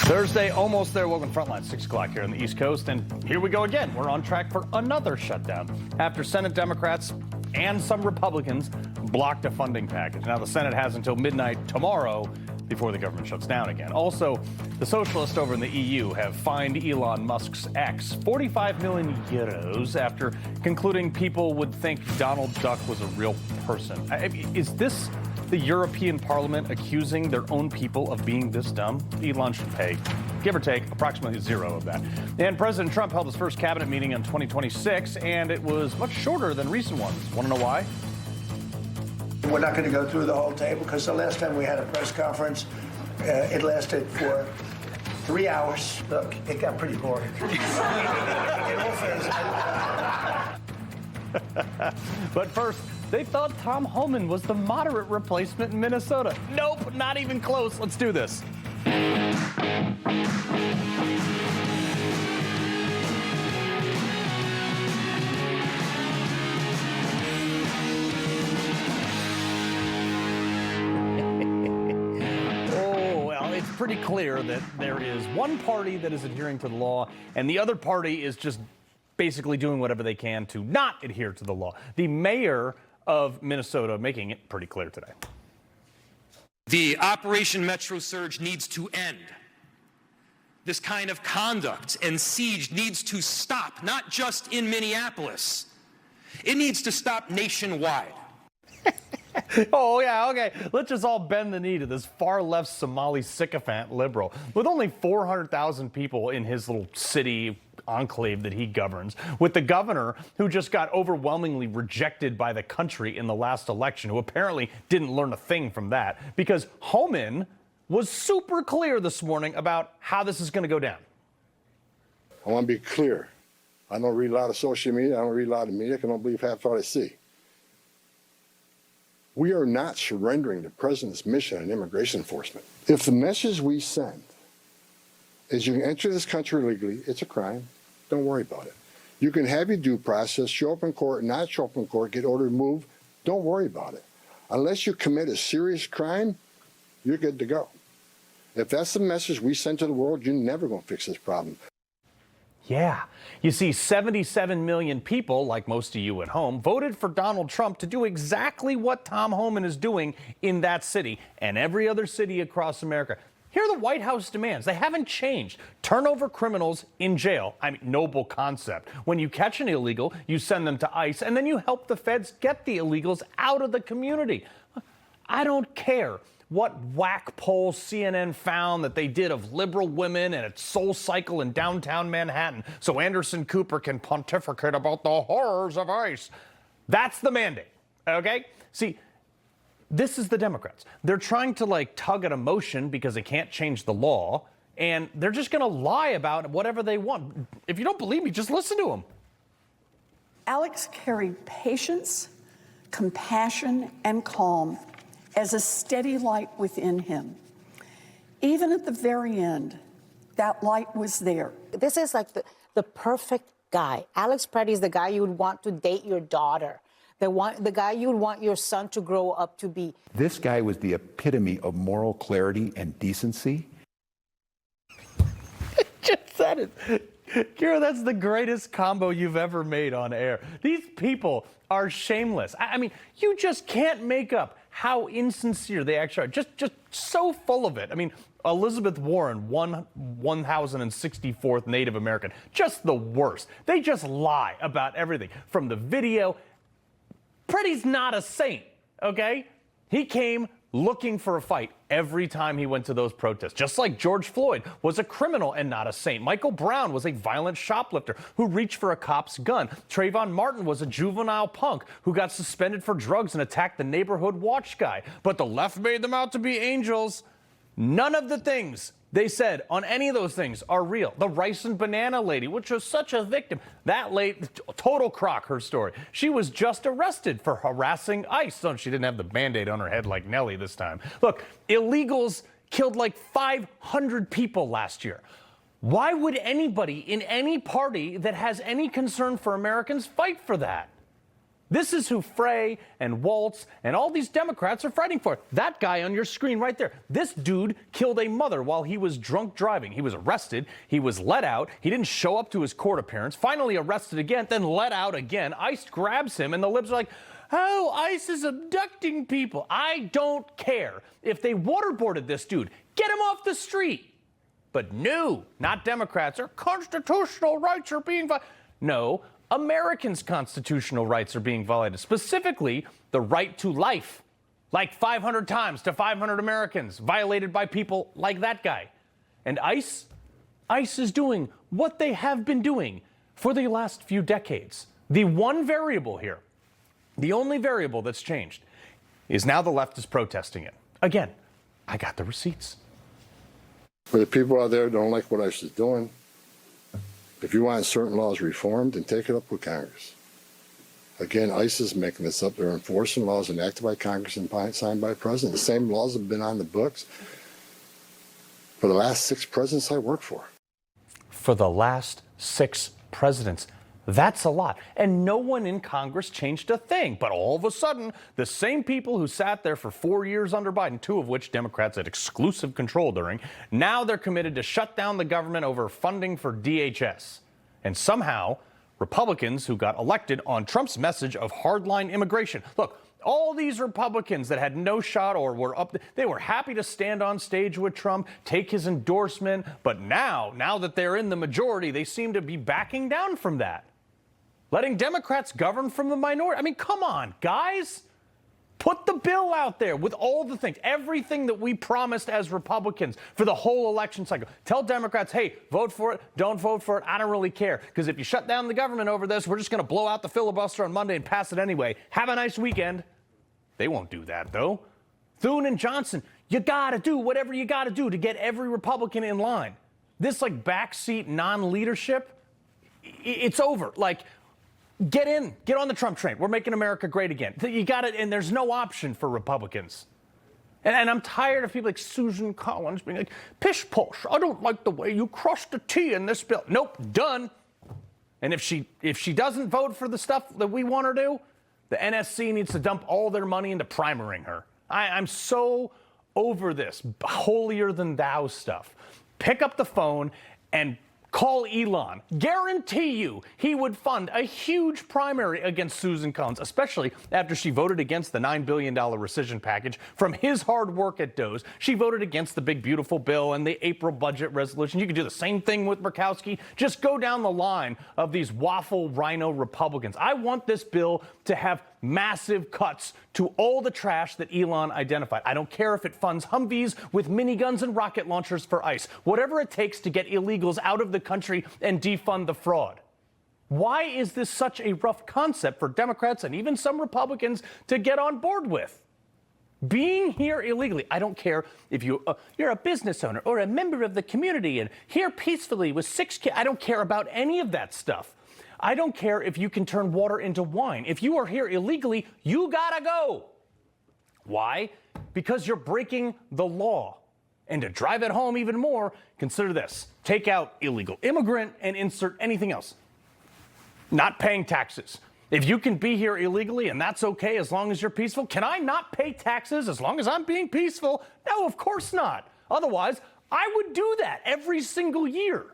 Thursday, almost there. Welcome to Frontline, 6 o'clock here on the East Coast. And here we go again. We're on track for another shutdown after Senate Democrats and some Republicans blocked a funding package. Now, the Senate has until midnight tomorrow before the government shuts down again. Also, the socialists over in the EU have fined Elon Musk's ex 45 million euros after concluding people would think Donald Duck was a real person. Is this the European Parliament accusing their own people of being this dumb? Elon should pay, give or take, approximately zero of that. And President Trump held his first cabinet meeting on 2026, and it was much shorter than recent ones. Want to know why? We're not going to go through the whole table because the last time we had a press conference, it lasted for 3 hours. Look, it got pretty boring. In all fairness, But first, they thought Tom Homan was the moderate replacement in Minnesota. Nope, not even close. Let's do this. Pretty clear that there is one party that is adhering to the law and the other party is just basically doing whatever they can to not adhere to the law. The mayor of Minnesota making it pretty clear today. The Operation Metro Surge needs to end. This kind of conduct and siege needs to stop, not just in Minneapolis. It needs to stop nationwide. Oh, yeah, okay. Let's just all bend the knee to this far-left Somali sycophant liberal. With only 400,000 people in his little city enclave that he governs, with the governor who just got overwhelmingly rejected by the country in the last election, who apparently didn't learn a thing from that, because Homan was super clear this morning about how this is going to go down. I want to be clear. I don't read a lot of social media. I don't read a lot of media. I don't believe half what I see. We are not surrendering the president's mission on immigration enforcement. If the message we send is you can enter this country legally, it's a crime, don't worry about it. You can have your due process, show up in court, not show up in court, get ordered to move, don't worry about it. Unless you commit a serious crime, you're good to go. If that's the message we send to the world, you're never going to fix this problem. Yeah. You see, 77 million people, like most of you at home, voted for Donald Trump to do exactly what Tom Homan is doing in that city and every other city across America. Here are the White House demands. They haven't changed. Turn over criminals in jail. I mean, noble concept. When you catch an illegal, you send them to ICE, and then you help the feds get the illegals out of the community. I don't care what whack poll CNN found that they did of liberal women and its Soul Cycle in downtown Manhattan so Anderson Cooper can pontificate about the horrors of ICE. That's the mandate, okay? See, this is the Democrats. They're trying to, tug at emotion because they can't change the law, and they're just going to lie about whatever they want. If you don't believe me, just listen to them. Alex carried patience, compassion, and calm as a steady light within him. Even at the very end, that light was there. This is like the perfect guy. Alex Preddy is the guy you would want to date your daughter, the guy you would want your son to grow up to be. This guy was the epitome of moral clarity and decency. Just said it. Kira, that's the greatest combo you've ever made on air. These people are shameless. I mean, you just can't make up how insincere they actually are. Just so full of it. I mean, Elizabeth Warren, 1064th Native American, just the worst. They just lie about everything. From the video, Preddy's not a saint, okay? He came looking for a fight every time he went to those protests. Just like George Floyd was a criminal and not a saint. Michael Brown was a violent shoplifter who reached for a cop's gun. Trayvon Martin was a juvenile punk who got suspended for drugs and attacked the neighborhood watch guy. But the left made them out to be angels. None of the things they said on any of those things are real. The rice and banana lady, which was such a victim, that lady, total crock, her story. She was just arrested for harassing ICE. So she didn't have the Band-Aid on her head like Nellie this time. Look, illegals killed like 500 people last year. Why would anybody in any party that has any concern for Americans fight for that? This is who Frey and Waltz and all these Democrats are fighting for. That guy on your screen right there. This dude killed a mother while he was drunk driving. He was arrested. He was let out. He didn't show up to his court appearance. Finally arrested again, then let out again. ICE grabs him and the libs are like, oh, ICE is abducting people. I don't care. If they waterboarded this dude, get him off the street. But no, not Democrats. Our constitutional rights are being violated. No, Americans' constitutional rights are being violated, specifically the right to life, like 500 times to 500 Americans, violated by people like that guy. And ICE is doing what they have been doing for the last few decades. The one variable here, the only variable that's changed, is now the left is protesting it. Again, I got the receipts. For the people out there that don't like what ICE is doing, if you want certain laws reformed, then take it up with Congress. Again, ICE is making this up. They're enforcing laws enacted by Congress and signed by the president. The same laws have been on the books for the last 6 presidents I worked for. For the last 6 presidents. That's a lot. And no one in Congress changed a thing. But all of a sudden, the same people who sat there for 4 years under Biden, 2 of which Democrats had exclusive control during, now they're committed to shut down the government over funding for DHS. And somehow, Republicans who got elected on Trump's message of hardline immigration. Look, all these Republicans that had no shot or were up, they were happy to stand on stage with Trump, take his endorsement. But now that they're in the majority, they seem to be backing down from that. Letting Democrats govern from the minority. I mean, come on, guys. Put the bill out there with all the things, everything that we promised as Republicans for the whole election cycle. Tell Democrats, hey, vote for it, don't vote for it. I don't really care. Because if you shut down the government over this, we're just going to blow out the filibuster on Monday and pass it anyway. Have a nice weekend. They won't do that, though. Thune and Johnson, you got to do whatever you got to do to get every Republican in line. This, like, backseat non-leadership, it's over. Like, get on the Trump train. We're making America great again. You got it, and there's no option for Republicans. And I'm tired of people like Susan Collins being like, pish posh, I don't like the way you crushed the T in this bill. Nope, done. And if she doesn't vote for the stuff that we want her to, the NSC needs to dump all their money into primering her. I'm so over this holier than thou stuff. Pick up the phone and call Elon. Guarantee you he would fund a huge primary against Susan Collins, especially after she voted against the $9 billion rescission package from his hard work at Doe's. She voted against the big, beautiful bill and the April budget resolution. You could do the same thing with Murkowski. Just go down the line of these waffle rhino Republicans. I want this bill to have massive cuts to all the trash that Elon identified. I don't care if it funds Humvees with miniguns and rocket launchers for ICE. Whatever it takes to get illegals out of the country and defund the fraud. Why is this such a rough concept for Democrats and even some Republicans to get on board with? Being here illegally, I don't care if you're a business owner or a member of the community and here peacefully with 6 kids. I don't care about any of that stuff. I don't care if you can turn water into wine. If you are here illegally, you gotta go. Why? Because you're breaking the law. And to drive it home even more, consider this. Take out illegal immigrant and insert anything else. Not paying taxes. If you can be here illegally and that's okay as long as you're peaceful, can I not pay taxes as long as I'm being peaceful? No, of course not. Otherwise, I would do that every single year.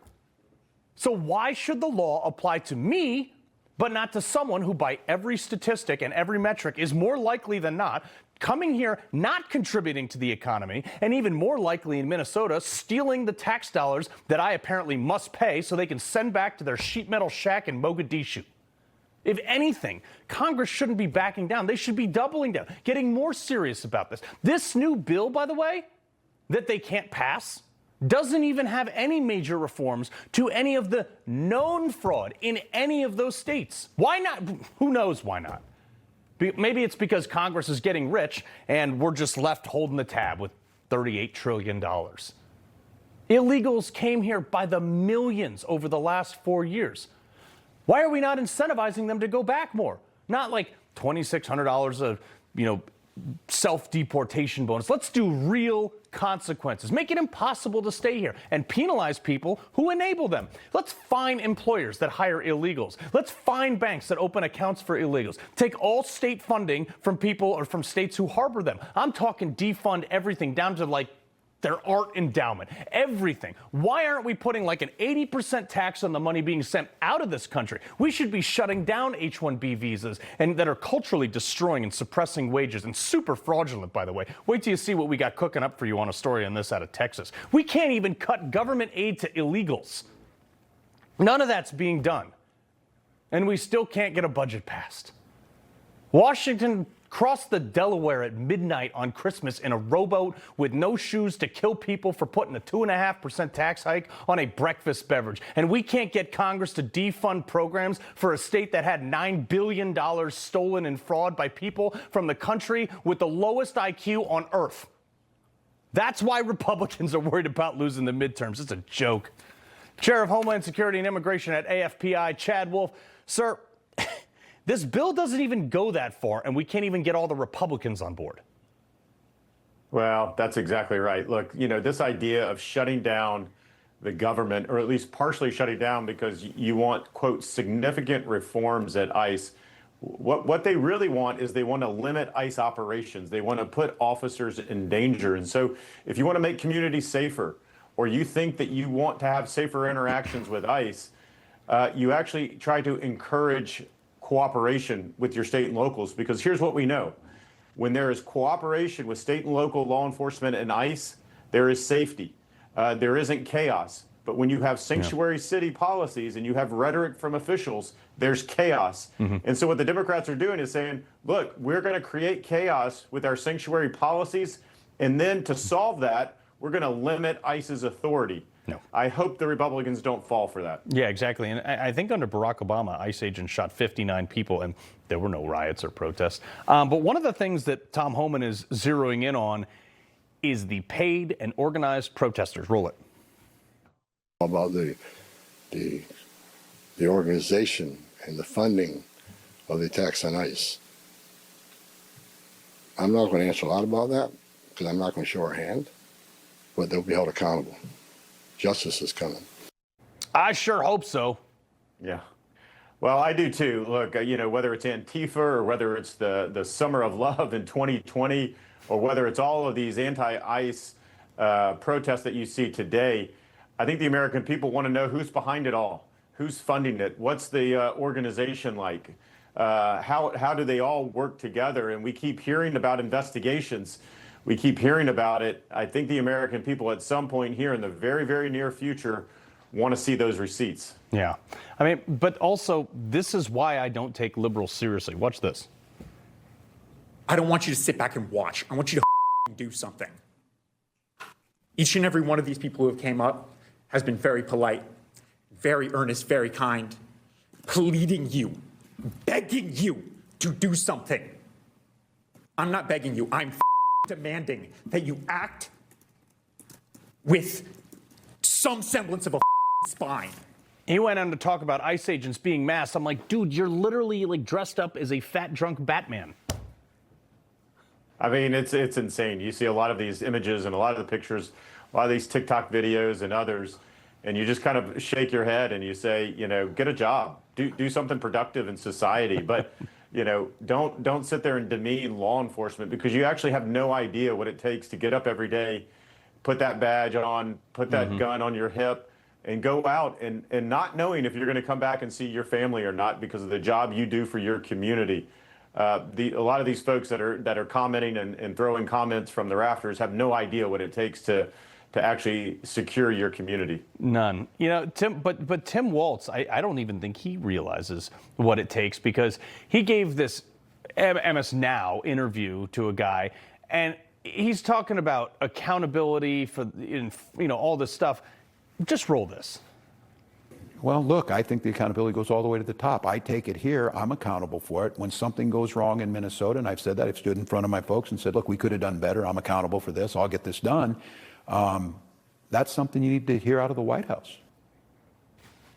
So why should the law apply to me, but not to someone who by every statistic and every metric is more likely than not coming here, not contributing to the economy, and even more likely in Minnesota, stealing the tax dollars that I apparently must pay so they can send back to their sheet metal shack in Mogadishu? If anything, Congress shouldn't be backing down. They should be doubling down, getting more serious about this. This new bill, by the way, that they can't pass, doesn't even have any major reforms to any of the known fraud in any of those states. Why not? Who knows why not? Maybe it's because Congress is getting rich and we're just left holding the tab with $38 trillion. Illegals came here by the millions over the last 4 years. Why are we not incentivizing them to go back more? Not like $2,600 of, self-deportation bonus. Let's do real consequences. Make it impossible to stay here and penalize people who enable them. Let's fine employers that hire illegals. Let's fine banks that open accounts for illegals. Take all state funding from people or from states who harbor them. I'm talking defund everything down to like their art endowment, everything. Why aren't we putting like an 80% tax on the money being sent out of this country? We should be shutting down H-1B visas and that are culturally destroying and suppressing wages and super fraudulent, by the way. Wait till you see what we got cooking up for you on a story on this out of Texas. We can't even cut government aid to illegals. None of that's being done. And we still can't get a budget passed. Washington crossed the Delaware at midnight on Christmas in a rowboat with no shoes to kill people for putting a 2.5% tax hike on a breakfast beverage. And we can't get Congress to defund programs for a state that had $9 billion stolen in fraud by people from the country with the lowest IQ on earth. That's why Republicans are worried about losing the midterms. It's a joke. Chair of Homeland Security and Immigration at AFPI, Chad Wolf. Sir, this bill doesn't even go that far, and we can't even get all the Republicans on board. Well, that's exactly right. Look, you know, this idea of shutting down the government, or at least partially shutting down because you want, quote, significant reforms at ICE. What they really want is they want to limit ICE operations. They want to put officers in danger. And so if you want to make communities safer, or you think that you want to have safer interactions with ICE, you actually try to encourage cooperation with your state and locals, because here's what we know. When there is cooperation with state and local law enforcement and ICE, there is safety. There isn't chaos. But when you have sanctuary city policies and you have rhetoric from officials, there's chaos. And so what the Democrats are doing is saying, look, we're going to create chaos with our sanctuary policies, and then to solve that, we're going to limit ICE's authority. No. I hope the Republicans don't fall for that. Yeah, exactly. And I think under Barack Obama, ICE agents shot 59 people, and there were no riots or protests. But one of the things that Tom Homan is zeroing in on is the paid and organized protesters. Roll it. About the organization and the funding of the attacks on ICE. I'm not going to answer a lot about that because I'm not going to show our hand, but they'll be held accountable. Justice is coming. I sure hope so. Yeah. Well, I do too. Look, you know, whether it's Antifa or whether it's the Summer of Love in 2020, or whether it's all of these anti-ICE protests that you see today, I think the American people want to know who's behind it all, who's funding it, what's the organization like, how do they all work together? And we keep hearing about investigations. We keep hearing about it. I think the American people at some point here in the very, very near future want to see those receipts. Yeah. I mean, but also, this is why I don't take liberals seriously. Watch this. I don't want you to sit back and watch. I want you to do something. Each and every one of these people who have came up has been very polite, very earnest, very kind, pleading you, begging you to do something. I'm not begging you. I'm demanding that you act with some semblance of a spine. He went on to talk about ICE agents being masked. I'm like, dude, you're literally like dressed up as a fat, drunk Batman. I mean, it's insane. You see a lot of these images and a lot of the pictures, a lot of these TikTok videos and others, and you just kind of shake your head and you say, you know, get a job, do something productive in society. But you know, don't sit there and demean law enforcement, because you actually have no idea what it takes to get up every day, put that badge on, put that gun on your hip, and go out and not knowing if you're going to come back and see your family or not because of the job you do for your community. A lot of these folks that are commenting and throwing comments from the rafters have no idea what it takes to actually secure your community. None. You know, Tim, but Tim Waltz, I don't even think he realizes what it takes, because he gave this MS Now interview to a guy, and he's talking about accountability for, you know, all this stuff. Just roll this. Well, look, I think the accountability goes all the way to the top. I take it here. I'm accountable for it. When something goes wrong in Minnesota, and I've said that, I've stood in front of my folks and said, look, we could have done better. I'm accountable for this. I'll get this done. That's something you need to hear out of the White House.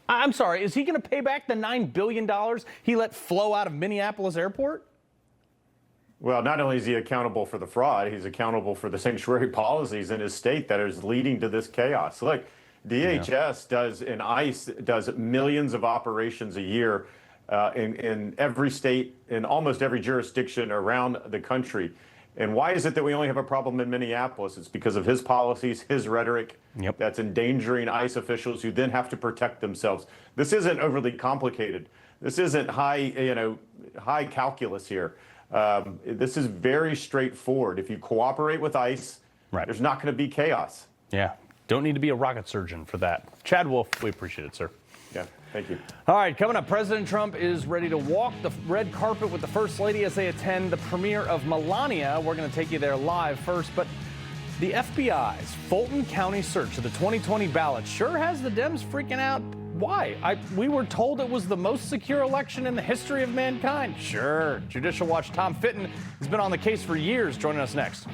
I'm sorry, is he going to pay back the $9 billion he let flow out of Minneapolis airport? Well, not only is he accountable for the fraud, he's accountable for the sanctuary policies in his state that is leading to this chaos. Look, DHS does, and ICE does millions of operations a year in every state, in almost every jurisdiction around the country. And why is it that we only have a problem in Minneapolis? It's because of his policies, his rhetoric, that's endangering ICE officials who then have to protect themselves. This isn't overly complicated. This isn't high calculus here. This is very straightforward. If you cooperate with ICE, there's not going to be chaos. Yeah, don't need to be a rocket surgeon for that. Chad Wolf, we appreciate it, sir. Yeah, thank you. All right, coming up, President Trump is ready to walk the red carpet with the First Lady as they attend the premiere of Melania. We're going to take you there live first, but the FBI's Fulton County search of the 2020 ballot sure has the Dems freaking out. Why? We were told it was the most secure election in the history of mankind. Sure. Judicial Watch Tom Fitton has been on the case for years. Joining us next.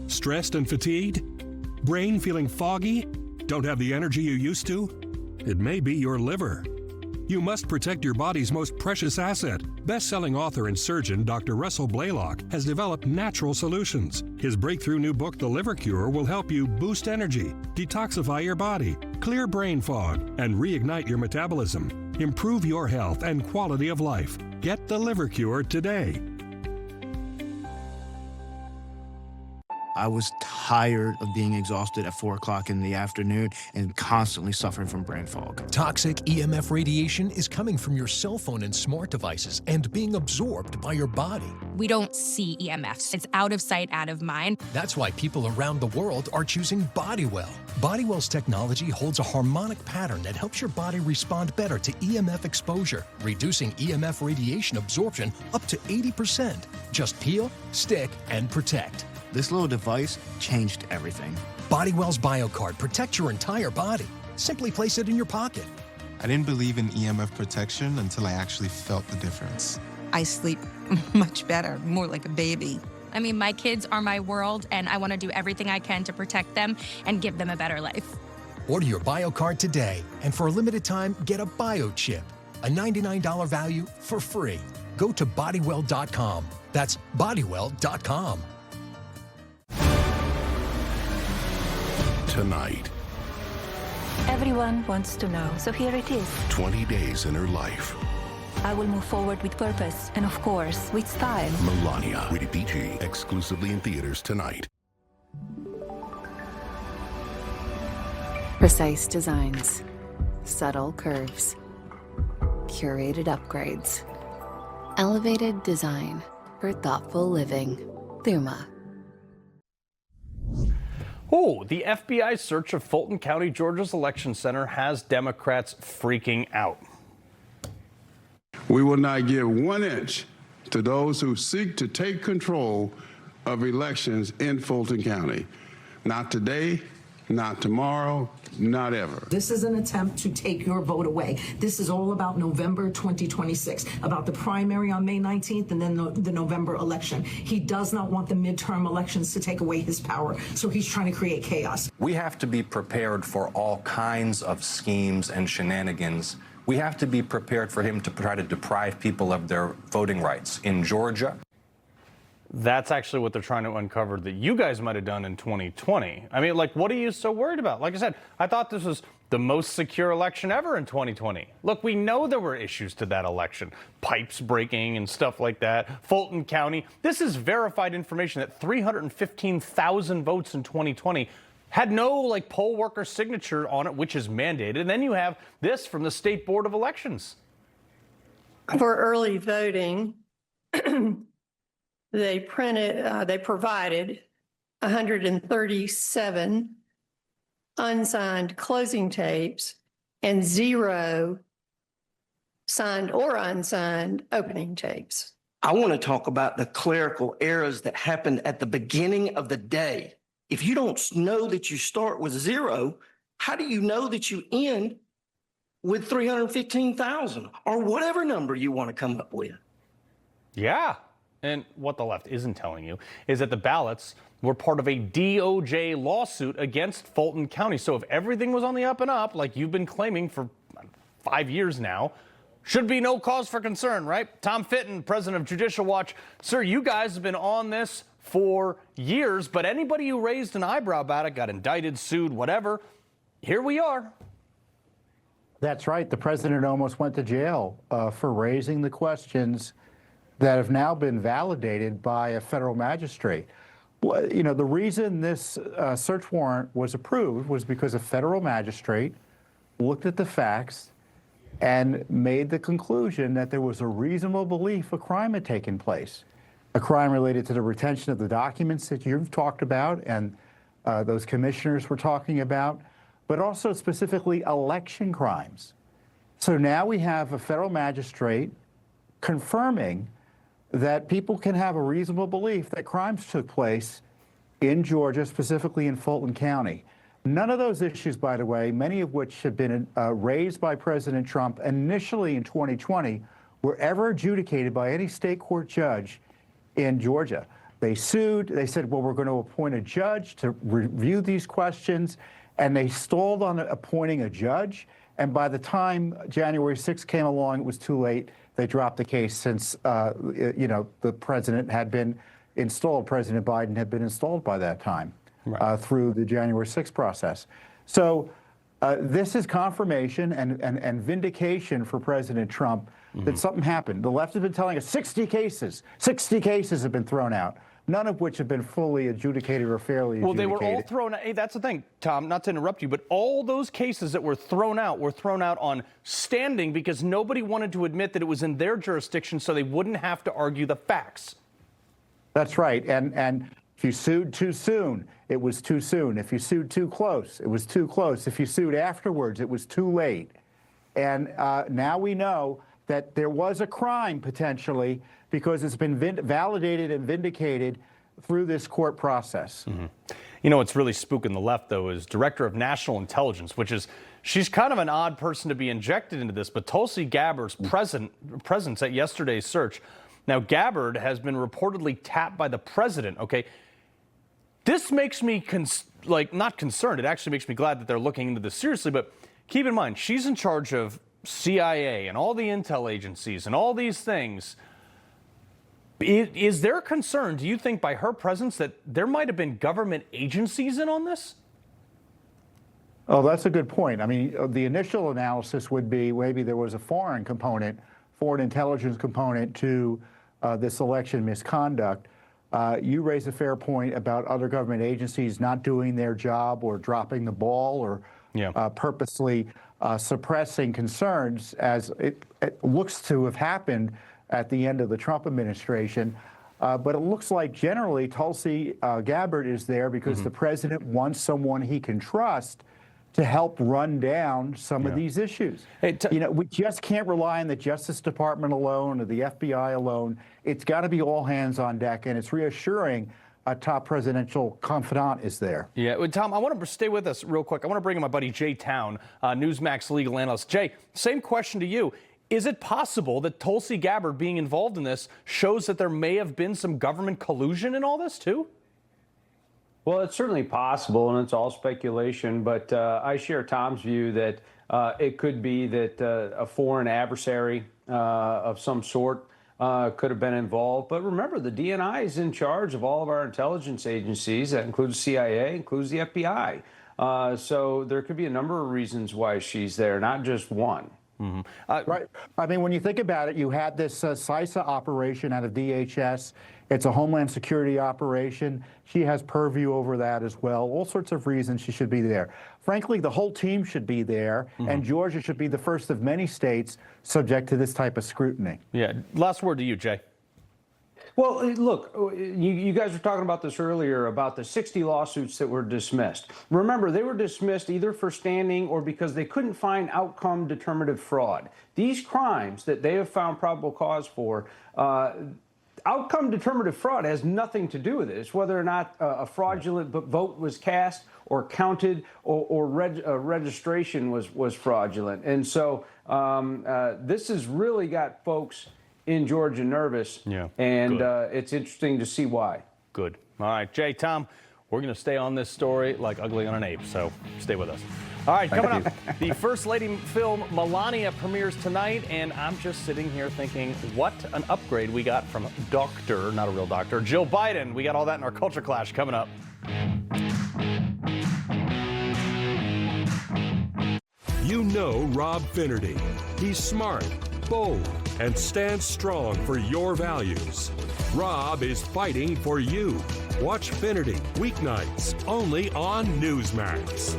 Stressed and fatigued? Brain feeling foggy? Don't have the energy you used to? It may be your liver. You must protect your body's most precious asset. Best-selling author and surgeon Dr. Russell Blaylock has developed natural solutions. His breakthrough new book, The Liver Cure, will help you boost energy, detoxify your body, clear brain fog, and reignite your metabolism. Improve your health and quality of life. Get The Liver Cure today. I was tired of being exhausted at 4 o'clock in the afternoon and constantly suffering from brain fog. Toxic EMF radiation is coming from your cell phone and smart devices and being absorbed by your body. We don't see EMFs. It's out of sight, out of mind. That's why people around the world are choosing Bodywell. Bodywell's technology holds a harmonic pattern that helps your body respond better to EMF exposure, reducing EMF radiation absorption up to 80%. Just peel, stick, and protect. This little device changed everything. Bodywell's BioCard protects your entire body. Simply place it in your pocket. I didn't believe in EMF protection until I actually felt the difference. I sleep much better, more like a baby. I mean, my kids are my world, and I want to do everything I can to protect them and give them a better life. Order your BioCard today, and for a limited time, get a BioChip, a $99 value for free. Go to Bodywell.com. That's Bodywell.com. Tonight, everyone wants to know, so here it is. 20 days in her life. I will move forward with purpose and, of course, with style. Melania, rated PG, exclusively in theaters tonight. Precise designs, subtle curves, curated upgrades, elevated design for thoughtful living. Thuma. Oh, the FBI search of Fulton County, Georgia's election center has Democrats freaking out. We will not give 1 inch to those who seek to take control of elections in Fulton County. Not today, not tomorrow, not ever. This is an attempt to take your vote away. This is all about November 2026, about the primary on May 19th and then the November election. He does not want the midterm elections to take away his power, so he's trying to create chaos. We have to be prepared for all kinds of schemes and shenanigans. We have to be prepared for him to try to deprive people of their voting rights in Georgia. That's actually what they're trying to uncover that you guys might have done in 2020. I mean, like, what are you so worried about? Like I said, I thought this was the most secure election ever in 2020. Look, we know there were issues to that election, pipes breaking and stuff like that. Fulton County, this is verified information that 315,000 votes in 2020 had no poll worker signature on it, which is mandated. And then you have this from the State Board of Elections. For early voting, they provided 137 unsigned closing tapes and 0 signed or unsigned opening tapes. I want to talk about the clerical errors that happened at the beginning of the day. If you don't know that you start with 0, how do you know that you end with 315,000 or whatever number you want to come up with? Yeah. And what the left isn't telling you is that the ballots were part of a DOJ lawsuit against Fulton County. So if everything was on the up and up, like you've been claiming for 5 years now, Should be no cause for concern, right? Tom Fitton, president of Judicial Watch. Sir, you guys have been on this for years, but anybody who raised an eyebrow about it got indicted, sued, whatever. Here we are. That's right. The president almost went to jail for raising the questions that have now been validated by a federal magistrate. Well, you know, the reason this search warrant was approved was because a federal magistrate looked at the facts and made the conclusion that there was a reasonable belief a crime had taken place, a crime related to the retention of the documents that you've talked about and those commissioners were talking about, but also specifically election crimes. So now we have a federal magistrate confirming that people can have a reasonable belief that crimes took place in Georgia, specifically in Fulton County. None of those issues, by the way, many of which have been raised by President Trump initially in 2020, were ever adjudicated by any state court judge in Georgia. They sued. They said, well, we're going to appoint a judge to review these questions. And they stalled on appointing a judge. And by the time January 6th came along, it was too late. They dropped the case since, you know, the president had been installed. President Biden had been installed by that time. Right. Through the January 6th process. So this is confirmation and vindication for President Trump that something happened. The left has been telling us 60 cases have been thrown out, none of which have been fully adjudicated or fairly adjudicated. Well, they were all thrown out. Hey, that's the thing, Tom, not to interrupt you, but all those cases that were thrown out on standing because nobody wanted to admit that it was in their jurisdiction so they wouldn't have to argue the facts. That's right. And if you sued too soon, it was too soon. If you sued too close, it was too close. If you sued afterwards, it was too late. And now we know that there was a crime potentially because it's been validated and vindicated through this court process. Mm-hmm. You know what's really spooking the left, though, is Director of National Intelligence, which is, she's kind of an odd person to be injected into this, but Tulsi Gabbard's presence at yesterday's search. Now, Gabbard has been reportedly tapped by the president, okay? This makes me, not concerned. It actually makes me glad that they're looking into this seriously. But keep in mind, she's in charge of CIA and all the intel agencies and all these things. Is there concern, do you think, by her presence that there might have been government agencies in on this? Oh, that's a good point. I mean, the initial analysis would be maybe there was a foreign intelligence component to this election misconduct. You raise a fair point about other government agencies not doing their job or dropping the ball or purposely suppressing concerns, as it looks to have happened at the end of the Trump administration. But it looks like generally Tulsi Gabbard is there because the president wants someone he can trust to help run down some of these issues. Hey, you know, we just can't rely on the Justice Department alone or the FBI alone. It's got to be all hands on deck, and it's reassuring a top presidential confidant is there. Yeah, well, Tom, I want to stay with us real quick. I want to bring in my buddy Jay Town, Newsmax legal analyst. Jay, same question to you. Is it possible that Tulsi Gabbard being involved in this shows that there may have been some government collusion in all this, too? Well, it's certainly possible, and it's all speculation, but I share Tom's view that it could be that a foreign adversary of some sort could have been involved. But remember, the DNI is in charge of all of our intelligence agencies. That includes CIA, includes the FBI. So there could be a number of reasons why she's there, not just one. Right. I mean, when you think about it, you had this CISA operation out of DHS. It's a Homeland Security operation. She has purview over that as well. All sorts of reasons she should be there. Frankly, the whole team should be there, and Georgia should be the first of many states subject to this type of scrutiny. Yeah. Last word to you, Jay. Well, look, you guys were talking about this earlier, about the 60 lawsuits that were dismissed. Remember, they were dismissed either for standing or because they couldn't find outcome determinative fraud. These crimes that they have found probable cause for, outcome determinative fraud has nothing to do with it. It's whether or not a fraudulent vote was cast or counted or registration was fraudulent. And so this has really got folks in Georgia nervous, and it's interesting to see why. Good. All right, Jay, Tom, We're going to stay on this story like ugly on an ape, so stay with us. All right, coming up, the First Lady film Melania premieres tonight, and I'm just sitting here thinking, what an upgrade we got from Dr., not a real doctor, Jill Biden. We got all that in our Culture Clash coming up. You know Rob Finnerty. He's smart, bold, and stands strong for your values. Rob is fighting for you. Watch Finnerty weeknights only on Newsmax.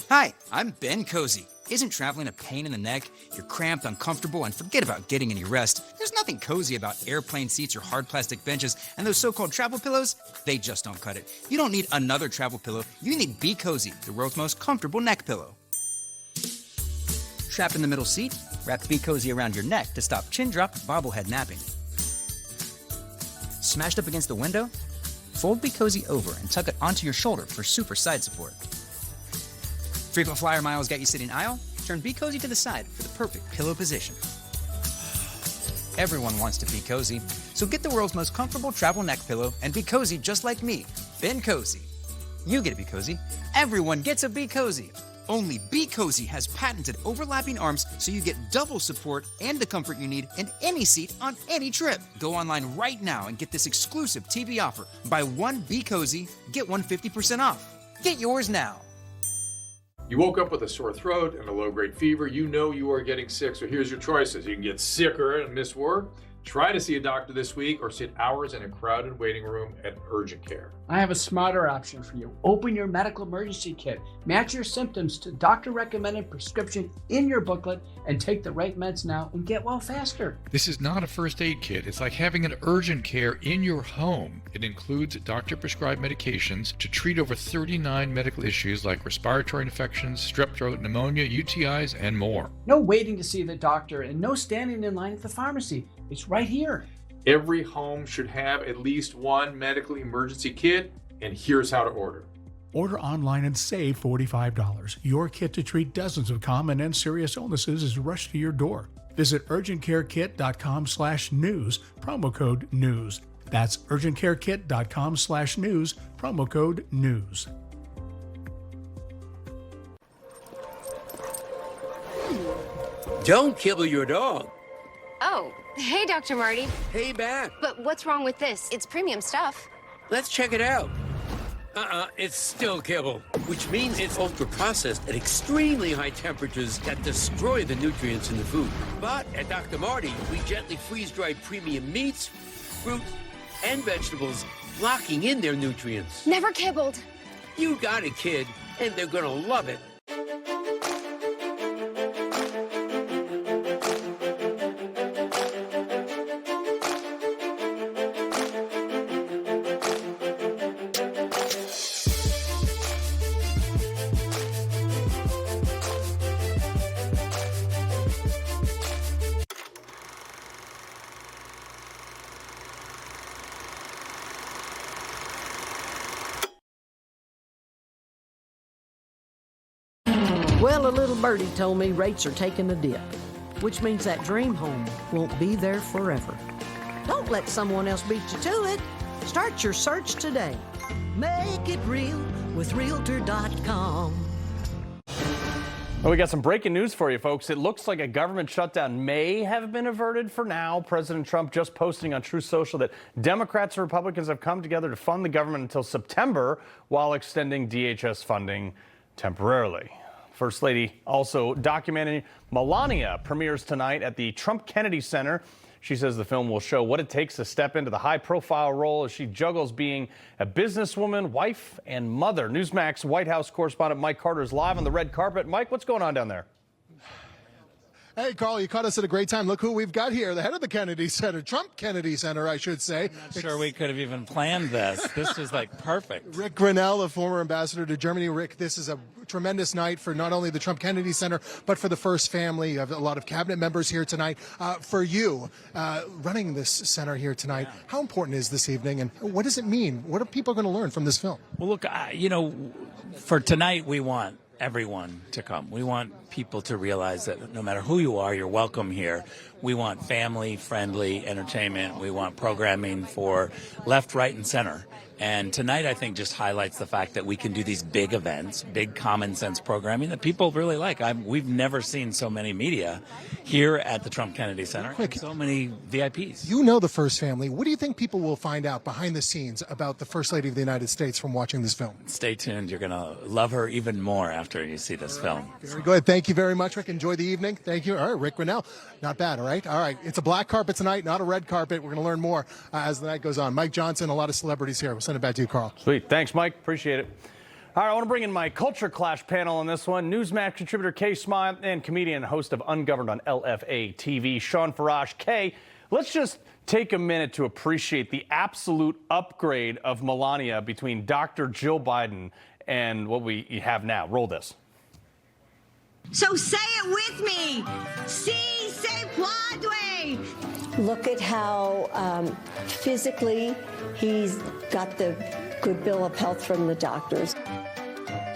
Hi, I'm Ben Cozy. Isn't traveling a pain in the neck? You're cramped, uncomfortable, and forget about getting any rest. There's nothing cozy about airplane seats or hard plastic benches, and those so-called travel pillows, they just don't cut it. You don't need another travel pillow. You need Be Cozy, the world's most comfortable neck pillow. Trapped in the middle seat? Wrap Be Cozy around your neck to stop chin drop, bobblehead napping. Smashed up against the window? Fold Be Cozy over and tuck it onto your shoulder for super side support. Frequent flyer miles got you sitting aisle? Turn Be Cozy to the side for the perfect pillow position. Everyone wants to be cozy, so get the world's most comfortable travel neck pillow and be cozy just like me, Ben Cozy. You get to be cozy. Everyone gets a Be Cozy. Only Be Cozy has patented overlapping arms so you get double support and the comfort you need in any seat on any trip. Go online right now and get this exclusive TV offer. Buy one Be Cozy, get one 50% off. Get yours now. You woke up with a sore throat and a low-grade fever. You know you are getting sick, so here's your choices. You can get sicker and miss work. Try to see a doctor this week or sit hours in a crowded waiting room at urgent care. I have a smarter option for you. Open your medical emergency kit. Match your symptoms to doctor-recommended prescription in your booklet and take the right meds now and get well faster. This is not a first aid kit. It's like having an urgent care in your home. It includes doctor-prescribed medications to treat over 39 medical issues like respiratory infections, strep throat, pneumonia, UTIs, and more. No waiting to see the doctor and no standing in line at the pharmacy. It's right here. Every home should have at least one medical emergency kit, and here's how to order. Order online and save $45. Your kit to treat dozens of common and serious illnesses is rushed to your door. Visit urgentcarekit.com/news, promo code NEWS. That's urgentcarekit.com/news, promo code NEWS. Don't kibble your dog. Oh, hey, Dr. Marty. Hey, back. But what's wrong with this? It's premium stuff. Let's check it out. It's still kibble, which means it's ultra-processed at extremely high temperatures that destroy the nutrients in the food. But at Dr. Marty, we gently freeze-dry premium meats, fruits, and vegetables, locking in their nutrients. Never kibbled. You got it, kid, and they're gonna love it. Well, a little birdie told me rates are taking a dip, which means that dream home won't be there forever. Don't let someone else beat you to it. Start your search today. Make it real with Realtor.com. Well, we got some breaking news for you, folks. It looks like a government shutdown may have been averted for now. President Trump just posting on Truth Social that Democrats and Republicans have come together to fund the government until September while extending DHS funding temporarily. First Lady also documenting Melania premieres tonight at the Trump Kennedy Center. She says the film will show what it takes to step into the high-profile role as she juggles being a businesswoman, wife, and mother. Newsmax White House correspondent Mike Carter is live on the red carpet. Mike, what's going on down there? Hey, Carl, you caught us at a great time. Look who we've got here, the head of the Kennedy Center, Trump Kennedy Center, I should say. I'm not sure we could have even planned this. This is like perfect. Rick Grinnell, a former ambassador to Germany. Rick, this is a tremendous night for not only the Trump Kennedy Center, but for the First Family. You have a lot of cabinet members here tonight. For you, running this center here tonight, how important is this evening, and what does it mean? What are people going to learn from this film? Well, look, for tonight, we want everyone to come. We want people to realize that no matter who you are, you're welcome here. We want family-friendly entertainment. We want programming for left, right, and center. And tonight, I think, just highlights the fact that we can do these big events, big common sense programming that people really like. We've never seen so many media here at the Trump Kennedy Center. Quick. So many VIPs. You know the First Family. What do you think people will find out behind the scenes about the First Lady of the United States from watching this film? Stay tuned. You're going to love her even more after you see this film. Very good. Thank you very much, Rick. Enjoy the evening. Thank you. All right, Rick Grinnell. Not bad, all right? All right. It's a black carpet tonight, not a red carpet. We're going to learn more as the night goes on. Mike Johnson, a lot of celebrities here. We'll send it back to you, Carl. Sweet. Thanks, Mike. Appreciate it. All right, I want to bring in my Culture Clash panel on this one. Newsmax contributor Kay Smythe and comedian and host of Ungoverned on LFA TV, Shawn Farash. Kay, let's just take a minute to appreciate the absolute upgrade of Melania between Dr. Jill Biden and what we have now. Roll this. So say it with me. Si se puede. Look at how physically he's got the good bill of health from the doctors.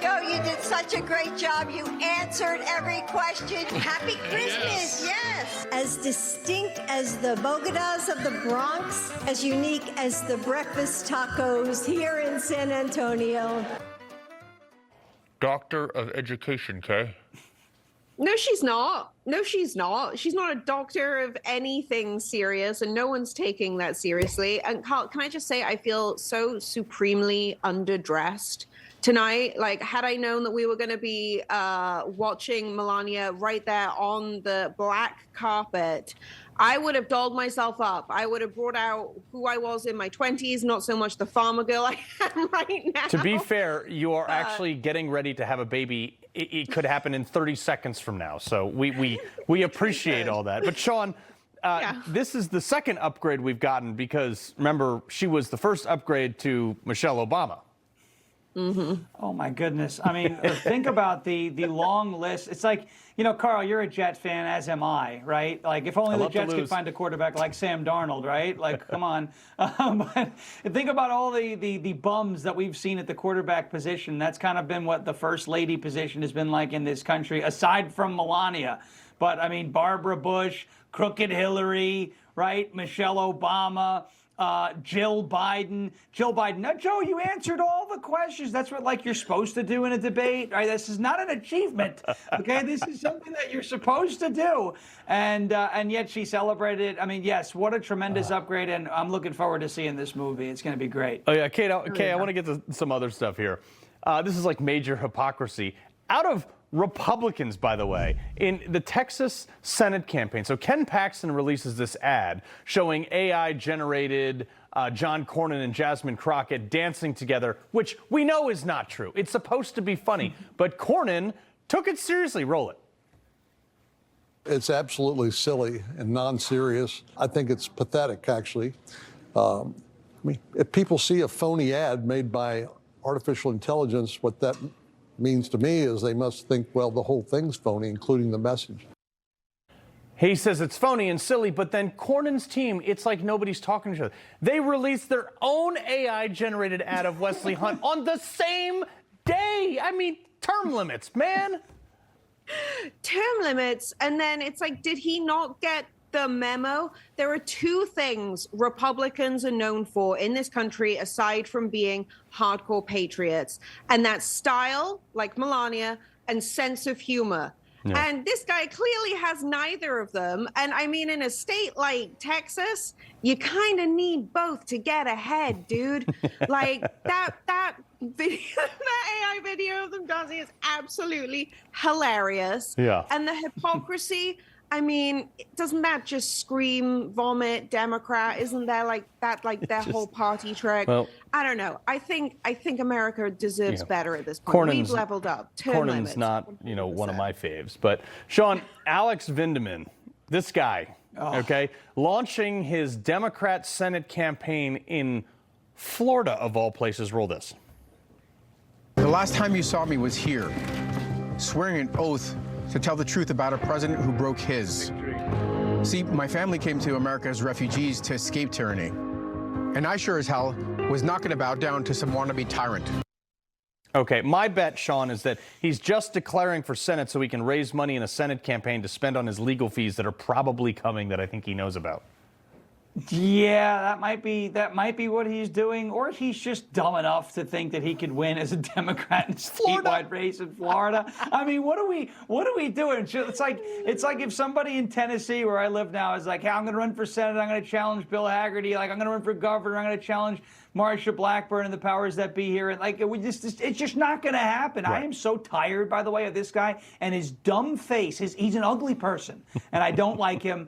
Joe, you did such a great job. You answered every question. Happy Christmas, yes. As distinct as the Bogotas of the Bronx, as unique as the breakfast tacos here in San Antonio. Doctor of Education, Kay. No, she's not. No, she's not. She's not a doctor of anything serious, and no one's taking that seriously. And Carl, can I just say, I feel so supremely underdressed tonight. Like, had I known that we were going to be watching Melania right there on the black carpet, I would have dolled myself up. I would have brought out who I was in my 20s, not so much the farmer girl I am right now. To be fair, you are actually getting ready to have a baby. It could happen in 30 seconds from now. So we appreciate all that. But Shawn, this is the second upgrade we've gotten because, remember, she was the first upgrade to Michelle Obama. Mm-hmm. Oh, my goodness. I mean, think about the long list. It's like, you know, Carl, you're a Jet fan, as am I, right? Like, if only the Jets could find a quarterback like Sam Darnold, right? Like, come on. But think about all the bums that we've seen at the quarterback position. That's kind of been what the first lady position has been like in this country, aside from Melania. But, I mean, Barbara Bush, Crooked Hillary, right? Michelle Obama. Jill Biden. Now, Joe, you answered all the questions. That's what, like, you're supposed to do in a debate, right? This is not an achievement, okay? This is something that you're supposed to do. And yet she celebrated. I mean, yes, what a tremendous upgrade, and I'm looking forward to seeing this movie. It's going to be great. Oh, yeah, Kay, I want to get to some other stuff here. This is like major hypocrisy. Out of Republicans, by the way, in the Texas Senate campaign. So Ken Paxton releases this ad showing AI-generated John Cornyn and Jasmine Crockett dancing together, which we know is not true. It's supposed to be funny, but Cornyn took it seriously. Roll it. It's absolutely silly and non-serious. I think it's pathetic, actually. I mean, if people see a phony ad made by artificial intelligence, what that means to me is they must think, well, the whole thing's phony, including the message. He says it's phony and silly, but then Cornyn's team, it's like nobody's talking to each other. They released their own AI-generated ad of Wesley Hunt on the same day. I mean, term limits, man. Term limits, and then it's like, did he not get the memo? There are two things Republicans are known for in this country aside from being hardcore patriots, and that's style, like Melania, and sense of humor. Yeah. And this guy clearly has neither of them. And I mean, in a state like Texas, you kind of need both to get ahead, dude. Like that video, that AI video of them dancing is absolutely hilarious. Yeah. And the hypocrisy, I mean, doesn't that just scream vomit Democrat? Isn't there like that, like their whole party trick? Well, I don't know. I think America deserves better at this point. We've leveled up. Cornyn's not, one of my faves. But Shawn, Alex Vindeman, this guy, okay, launching his Democrat Senate campaign in Florida, of all places. Roll this. The last time you saw me was here, swearing an oath to tell the truth about a president who broke his. See, my family came to America as refugees to escape tyranny. And I sure as hell was not going to bow down to some wannabe tyrant. Okay, my bet, Shawn, is that he's just declaring for Senate so he can raise money in a Senate campaign to spend on his legal fees that are probably coming that I think he knows about. Yeah, that might be what he's doing, or he's just dumb enough to think that he could win as a Democrat in a statewide race in Florida. I mean, what are we doing? It's like if somebody in Tennessee, where I live now, is like, hey, I'm going to run for Senate, I'm going to challenge Bill Haggerty, like I'm going to run for governor, I'm going to challenge Marsha Blackburn and the powers that be here, and like it's just not going to happen. Right. I am so tired, by the way, of this guy and his dumb face. He's an ugly person, and I don't like him.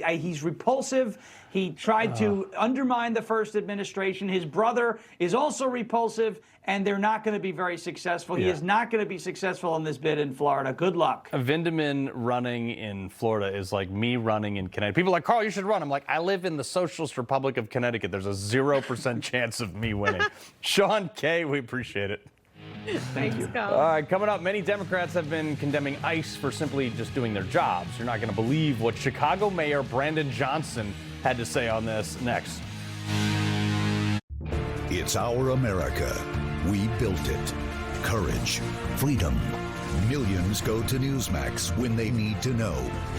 He's repulsive. He tried to undermine the first administration. His brother is also repulsive, and they're not going to be very successful. He is not going to be successful in this bid in Florida. Good luck. Vindeman running in Florida is like me running in Connecticut. People are like, Carl, you should run. I'm like, I live in the Socialist Republic of Connecticut. There's a 0% chance of me winning. Shawn K., we appreciate it. Thank you. All right, coming up, many Democrats have been condemning ICE for simply just doing their jobs. You're not going to believe what Chicago Mayor Brandon Johnson had to say on this next. It's our America. We built it. Courage, freedom. Millions go to Newsmax when they need to know.